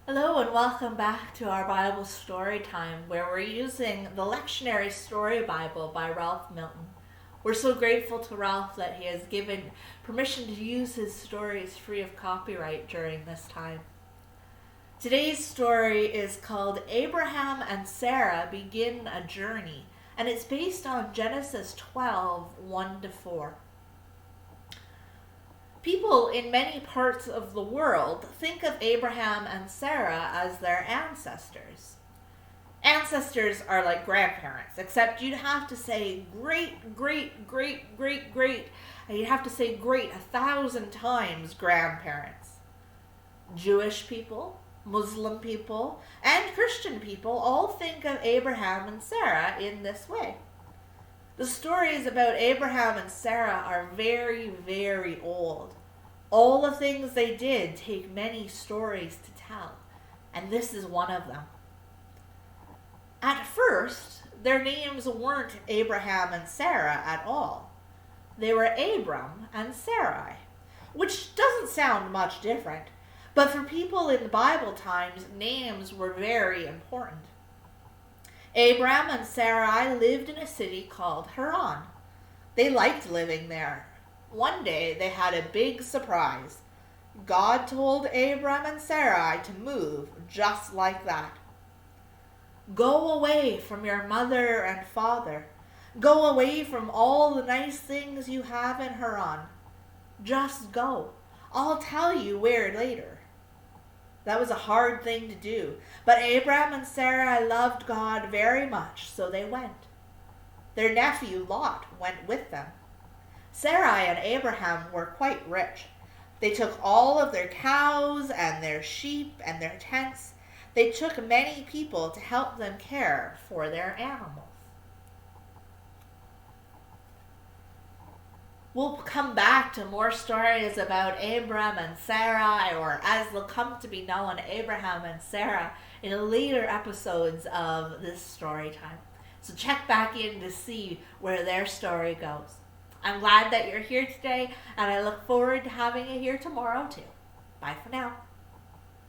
Hello and welcome back to our Bible story time where we're using the Lectionary Story Bible by Ralph Milton. We're so grateful to Ralph that he has given permission to use his stories free of copyright during this time. Today's story is called Abraham and Sarah Begin a Journey, and it's based on Genesis 12, 1-4. People in many parts of the world think of Abraham and Sarah as their ancestors. Ancestors are like grandparents, except you'd have to say great, great, great, great, great, and you'd have to say great 1,000 times grandparents. Jewish people, Muslim people, and Christian people all think of Abraham and Sarah in this way. The stories about Abraham and Sarah are very, very old. All the things they did take many stories to tell, and this is one of them. At first, their names weren't Abraham and Sarah at all. They were Abram and Sarai, which doesn't sound much different, but for people in Bible times, names were very important. Abram and Sarai lived in a city called Haran. They liked living there. One day they had a big surprise. God told Abram and Sarai to move just like that. Go away from your mother and father. Go away from all the nice things you have in Haran. Just go. I'll tell you where later. That was a hard thing to do, but Abram and Sarah loved God very much, so they went. Their nephew Lot went with them. Sarai and Abraham were quite rich. They took all of their cows and their sheep and their tents. They took many people to help them care for their animals. We'll come back to more stories about Abram and Sarah, or as they'll come to be known, Abraham and Sarah, in later episodes of this story time. So check back in to see where their story goes. I'm glad that you're here today, and I look forward to having you here tomorrow too. Bye for now.